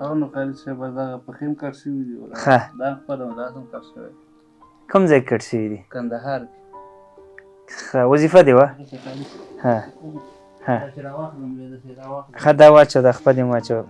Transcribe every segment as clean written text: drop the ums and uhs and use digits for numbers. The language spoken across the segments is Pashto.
هغه نو خالد صاحب دغه پخې هم کټ شوي دي ښه دا خپله دا هم کټ شوی کوم ځای کټ شوي دي کندهار ښه وظیفه دې وه ها ها چې راواخلم بیا داسې راواخلم ښه دا واچوه دا خپل یې واچوه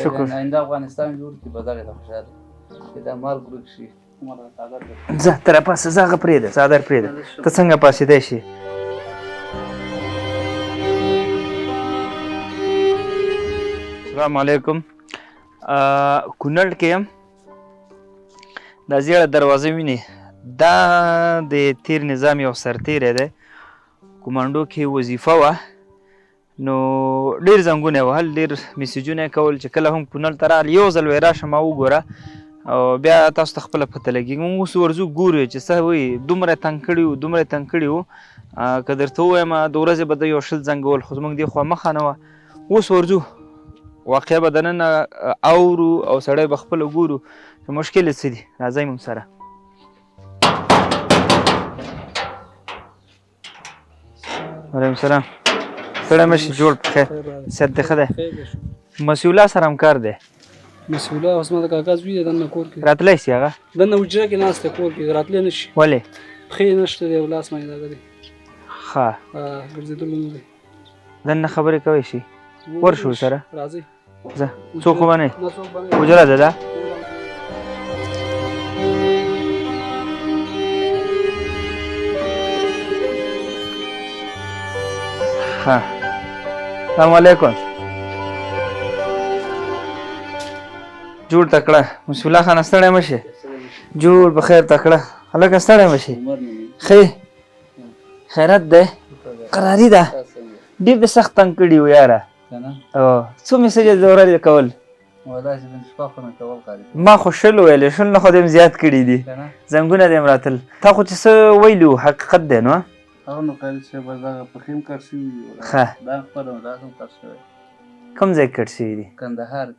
شکر آینده افغانستان جوړ کړي په دغې ته خوشحاله چې دا مال ورک شي ځه ته راپاسه ځه هغه پرېږده څادر پرېږده ته څنګه پاسېدی شي السلام علیکم کونړ کې یم دا زیړه دروازه وینې دا د تیر نظام یو سرتیری دی کمانډو کې وظیفه وه نو ډېر زنګونه یې وهل ډېر میسیجونه یې کول چې کله هم کونړ ته راغلی یو ځل وایي راشه ما وګوره او بیا تاسو ته خپله پته لګېږي موږ اوس ورځو ګورو چې څه وایي دومره یې تنګ کړي وو دومره یې تنګ کړي وو که درته ووایم د ورځې به د یو شل زنګول خو زموږ دې خوا مخه نه وه اوس ورځو واقعه به دننه اورو او سړی به خپله ګورو چې مشکل یې څه دي راځئ موږ سره وعلیکم السلام سړی مشي جوړ په خیر صحت دې ښه دی مسیح سره هم کار دی مسیح الله اوس ما د کاکا زوی دی دننه کور کې راتلی شي هغه دننه حجره کې ناست دی کور کې راتلی نه شي ولې پښې یې نشته دی او لاس باندې دغه دی ښه ګرځېدلو نه دی دننه خبرې کوی شي ورشو سره راځئ ځه څوک خو به نه نه څوک به نه حجره ده دا ها السلام علیکم جوړ تکړه مسیح الله خان ستړی مه شې جوړ په خیر تکړه هلکه ستړی مه شې ښې خیرت دی قراري ده ډېر دې سخت تنګ کړي وو یاره څو میسج یې ضروري کول ما خو شل ویلې شل نه خو دې زیات کړي دي زنګونه دې هم راتل تا خو چې څه ویلي وو حقیقت دی نو هغه نو خالد صاحب دغه پخې هم کټ شوي دي ښه دا خپله دا هم کټ شوی کوم ځای کټ شوي دي کندهار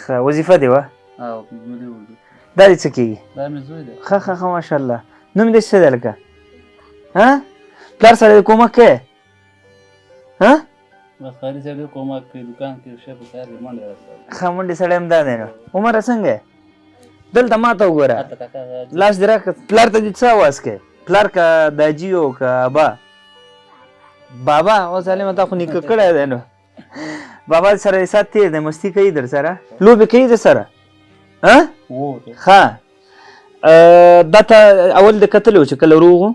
ښه وظیفه دې وه او ملي اردو دا دې څه کېږي دا مې زوی دی ښه ښه ښه ماشاءالله نوم دې څه دی لکه ها پلار سره دې کومک کوې ها بس خالد صاحب ډېر کومک کوي دوکان کې شی په سهار کې منډې راځي ښه منډې سړی هم دا دی نو عمره څنګه دلته ما ته وګوره لاس دې راکړه پلار ته دې څه اواز کوې پلار که داجي او که ابا بابا او ظالمه تا خو نیکه کړی دی نو بابا سره یې سات تېر دی مستي کوي در سره لوبې کوي در سره ښه دا ته اول د کتلی و چې کله روغ و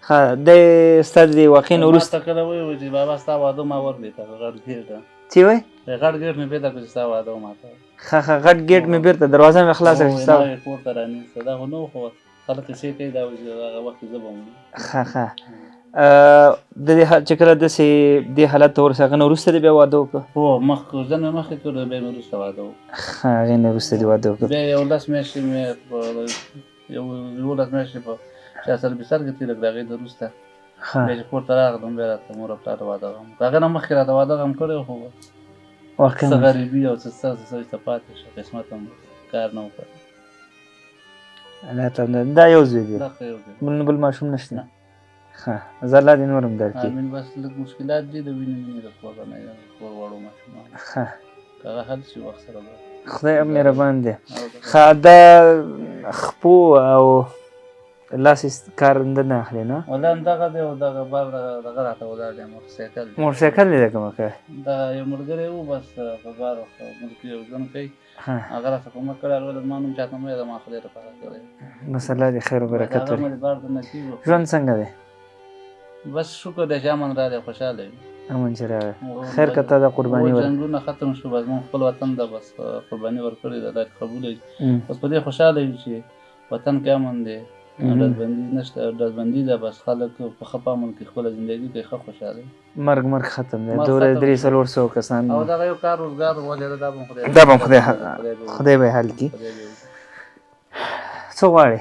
ښه دی ستا د واقع نه وروسته ما ته کله ویل چې بابا ستا واده ما ورلیده غټ ګېټ چې وایي غټ ګېټ مې پیدا کړو چې ستا واده ما ته ښه ښه غټ ګېټ مې بېرته دروازه مې خلاصه کړه چې ستا کور ته رانیسته دا خو نه و خو خلک کیسې کوي دا چې هغه وخت زه به وم ښه ښه د دې چې کله داسې دې حالت ته ورسې هغه نه وروسته دې بیا واده وکړه هو مخکې ځان مې مخکې کړو بیا مې وروسته واده وکړو ښه هغې نه وروسته دې واده وکړه بیا 11 میاشتې مې په 11 میاشتې په شاه بستر کې تېره کړه هغې نه وروسته بیا چې کور ته راغلم بیا راته مور او پلار ته واده غم هغې نه مخکې راته واده غم کړی خو څه غریبي او څه څه پاتې شو قسمت هم کار نه وکړ الله تعالی دا یو زوی دی بل ماشوم نشته ښه زه الله دې نور هم درکړي امین بس لږ مشکلات دي د وینې مینې د کورنۍ د کور وړو ماشومانو ښه هغه حل شي وخت سره به خدای هم مهربان دی ښه دا خپو او لاس کار نه اخلي نه والله همدغه دی او دغه بار دغه راته ولاړ دی موټرسایکل موټرسایکل دې ده کومه کوې دغه یو ملګری و بس په بار ملک یو ژوند کوي هغه راته کومک کړی هغه زما نوم چاته مه یاده ما خدای لپاره کړی بس الله دې خیر و برکت هغه مې د بار د نصیب ژوند څنګه دی بس شکر دی چې امن راغلی خوشحاله وي امن چې راغی خیر که ته د قرباني ور جنګونه ختم شو بس مونږ خپل وطن ته بس قرباني ورکړې ده دا قبوله وي بس په دې خوشحاله یو چې وطن کې امن دی ډزبندي نشته ډزبندي ده بس خلک په ښه په امن کې خپله زندګي کوي ښه خوشحاله مرګ ختم دی دوره 300 کسان او دغه یو کار روزګار ولېده دا به خدای به حل کړي څه غواړې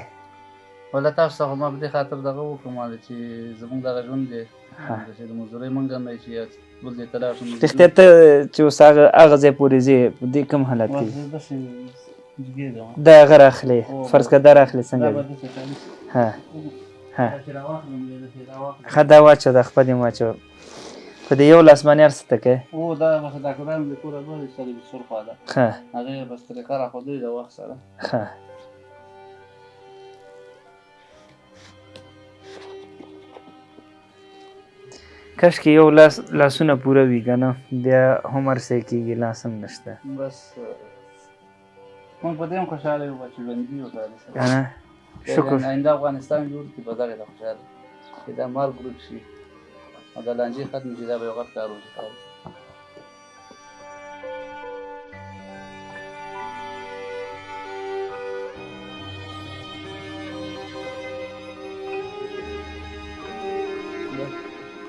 والله تاسو څخه ما په دې خاطر دغه وکړم چې زموږ دغه ژوند دی چې د مزدورۍ موږ هم چې بل ځای ته لاړ شم رښتیا ته چې اوس هغه ځای پورې ځې په دې کوم حالت کې جګېږم دا هغه راخلې فرض کړه دا راخلې دا څنګه به دی؟ داسې کالیس ها ها دا چې راواخلم بیا داسې راواخلم ښه دا واچوه دا خپل دې واچوه په دې یو لاس باندې هر څه ته کوې او دا بس ډاکټران د کوره لوړې سره د سور خوا ده ښه هغې یې بس طریقه راښودلې د وخت سره ښه کاشکې یو لاسونه پوره وي که نه بیا هم هر څه کېږي لاس هم نشته بس موږ په دې هم خوشحاله یو چې ژوندي یو که نه شکر آینده افغانستان جوړ کړي په دغې ته خوشحاله چې دا مرګ ورک شي او دا لانجې ختم شي دا به یو غټ کار وشي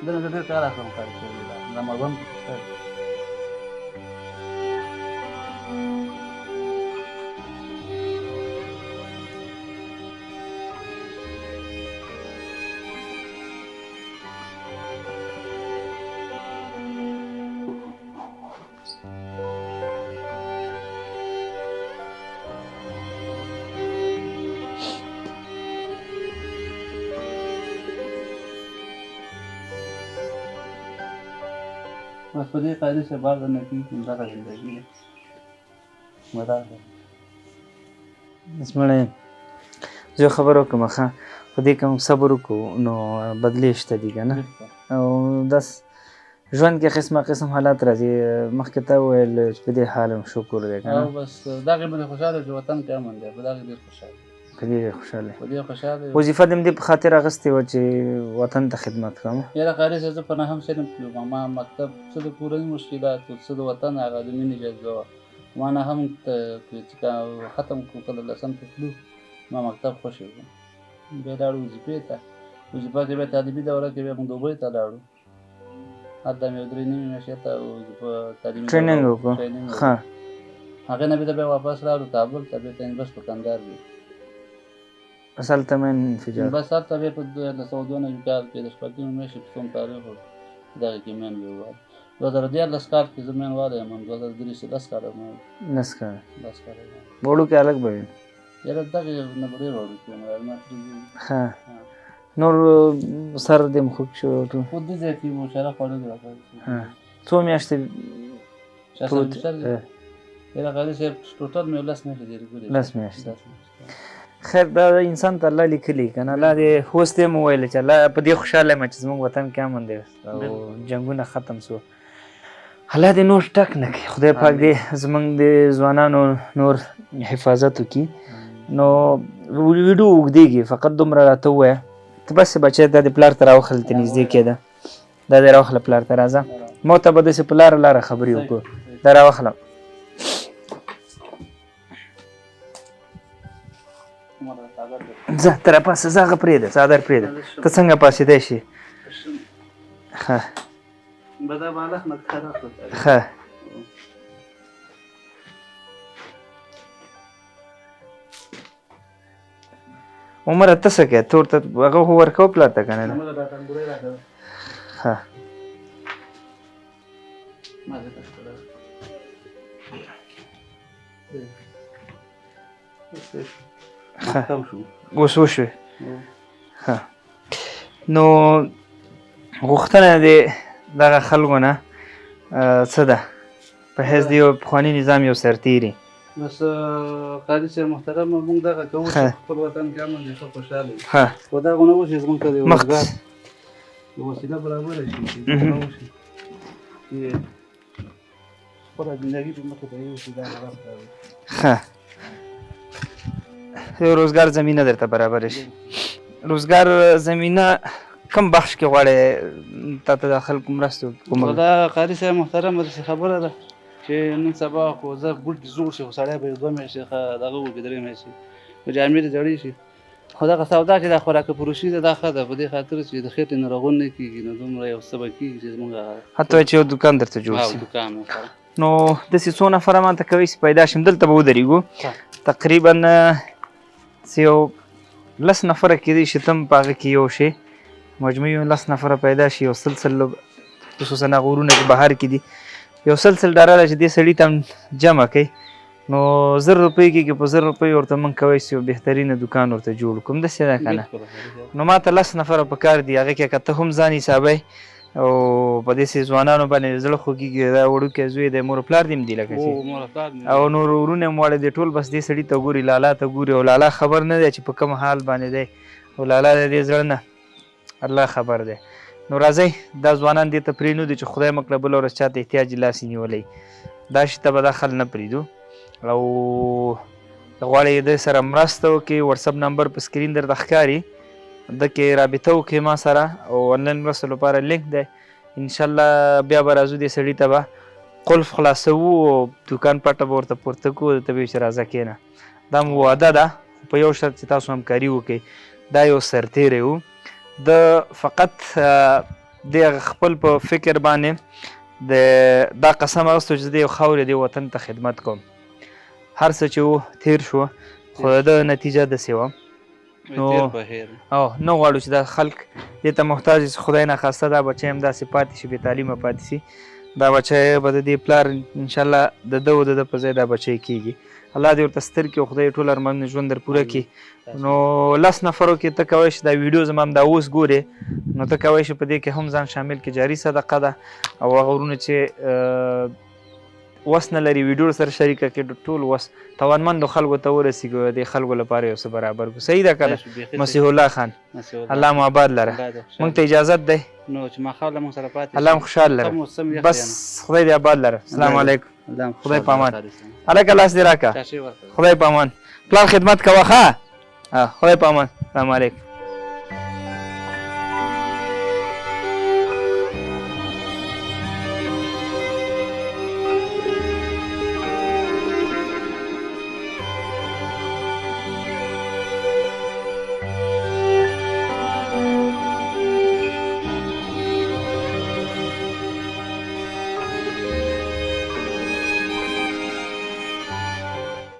دنه زه ډېر کار اخلم کار کوي دا مضمون پکې شته بس په دې قاعدې سره بار نه کېږي همدغه زندګي ده مدار ده اسمړی زه یو خبره وکړم ښه په دې که موږ صبر وکړو نو بدلې شته دي که نه او داس ژوند کې قسم حالات راځي مخکې ته وویل چې په دې حال هم شکر دی که او نه بس دغې باندې خوشحاله چې وطن کې امن دی په دغې ډېر خوشحاله په دې خوشحاله په دې خوشحاله یم. وظیفه دې دې په خاطر اخیستې وه چې وطن ته خدمت کوم یاره قاري صاحب زه په نهم صنف کې وم ما مکتب څه د کورني مشکلات و څه د وطن هغه د مینې جذبه وه ما نهم چې ختم کړو کله لسم ته تلو ما مکتب خوښې وم بیا لاړو وظیفې ته وظیفه کې بیا تعلیمي دوره کې بیا موږ دوبۍ ته لاړو هلته مې 3 نیمې میاشتې ته وظیفه تعلیمي ټریننګ وکړو ښه هغې نه بیا واپس راغلو کابل ته بیا بس په کندهار کې بس هلته مې انفجار بس هلته بیا په 2092 کال کې د شپږمې میاشتې په څوم تاریخ و دغې کې مین ویوال 2014 کال کې زه مینوالی یم 2003 کې 10 کاله مې 10 کاله یم وړوکی هلک به وي یاره دغې نه به ډېر وړوکی یم ښه نور سر دې م خوږ شو ټول خو دې ځای کې مو شرف خوړلي وه څو میاشتې یاره قاضي صاحب ټوټل مې 10 میاشتې تېرې کړې 10 میاشتې خیر دا انسان ته الله لیکلي که نه الله دې اوس ته یې م وویل چې الله په دې خوشحاله یم چې زموږ وطن کې امن دی او جنګونه ختم سو الله دې نور ټک نه کړي خدای پاک دې زموږ د ځوانانو نور حفاظت وکړي نو ویډیو اوږدېږي فقط دومره راته ووایه ته بس بچی دا د پلار ته راوخله ته نږدې کېده دا دې راوخله پلار ته راځه ما ته به داسې په لاره خبرې وکړو دا راوخله ځه ته راپاسه ځه هغه پرېږده څادر پرېږده ته څنګه پاسېدی شي ښه ښه عمره ته څه کوې تور ته هغه خو ورکوه پلار ته که نه ښه اوس وشوې ښه نو غوښتنه د دغه خلکو نه څه ده په حیث د یو پخواني نظام یو سرتیري بس قاضي صاحب محترم موږ دغه کوو چې خپل وطن کې امن دي ښه خوشحاله وي ښه خو دغه نه وشي زموږ ته د روزګار یو وسیله برابره شي چې دغه وشي چې خپله زندګي په مخې ته یوسي دا هغه کوي ښه یو روزګار زمینه درته برابره شي روزګار زمینه کم بخش کې غواړې تا ته د خلکو مرستو خو دا قاضي صاحب محترم داسې خبره ده چې نن سبا خو زه بوټ زوړ شي خو سړی به یې 2 میاشتې دغه وکړي 3 میاشتې خو جامې دې زړې شي خو دغه سودا چې دا خوراکه فروشي ده دا ښه ده په دې خاطر چې د خېټې ناروغون نه کېږي نو دومره یو څه به کېږي چې زموږ حتی چې یو دوکان درته جوړ شي دوکان نو داسې څو نفره ماته کوي چې پیدا شم دلته به ودرېږو تقریبا یو 10 نفره کېدی شي ته هم په هغه کې یو شي مجموعي 10 نفره پیدا شي یو سلسل خصوصا هغه غرونه چې بهر کې دي یو سلسل ډاره ده چې دې سړي ته هم جمع کوي نو 1000 روپۍ کې په 1000 روپۍ ورته موږ کوی سي یو بهترینه دکان ورته جوړ کوم داسې ده که نه بالکل خبرې نو ما ته 10 نفره په کار دي هغې کې که ته هم ځان حسابی او په داسې ځوانانو باندې زړه خوږېږي دا وړوکی زوی دی مور پلار دې هم دي لکه چې مور پلار مې او نور ورونه هم واړه دي ټول بس دې سړي ته ګوري لالا ته ګوري او لالا خبر نه دی چې په کوم حال باندې دی او لالا د دې زړه نه الله خبر دی نو راځئ دا ځوانان دې ته پرېنږدو چې خدای مکړه بله ورځ چاته احتیاج لاس نیولی دا شي ته به دا خل نه پرېږدو او که غواړئ د سره مرسته وکړئ وټساپ نمبر په سکرین درته ښکاري د کې رابطه وکړئ ما سره او آنلاین مرستو لپاره لینک دی انشاءالله بیا به راځو دې سړي ته به قلف خلاصوو او دوکان پټه به ورته پورته کوو درته به وي چې راځه کښېنه دا مو وعده ده په یو شرط چې تاسو همکاري وکړئ دا یو سرتیری و د فقط د خپل په فکر باندې دا قسم اخیستو چې زه د یو خاورې دې وطن ته خدمت کوم هر څه چې و تیر شو خو د نتیجه داسې وه نو او نه غواړو چې دا خلک دې ته محتاج چې خدای ناخواسته دا بچی هم داسې پاتې شي بې تعلیمه پاتې شي دا بچی به د دې پلار انشاءالله د ده و د ده په ځای دا بچی کېږي الله دې ورته ستر کړي او خدای ټول ارمانونه ژوند در پوره کړي نو 10 نفرو کې ته کوی شي دا ویډیو زما هم دا اوس ګورې نو ته کوی شي په دې کې هم ځان شامل کړي جاري صدقه ده او هغه ورونه چې وس نه لري ویډیو سره شریکه کړي ټول وس توانمندو خلکو ته ورسېږو دې خلکو لپاره یو څه برابر کړو صحیح ده که نه مسیح الله خان الله مو آباد لره موږ ته اجازت دی نو چې ماښام له موږ سره پاتې الله هم خوشحال لره بس خدای دې آباد لره السلام علیکم خدای په امان هلکه لاس دې راکړه خدای په امان پلار خدمت کوه ښه خدای په امان السلام علیکم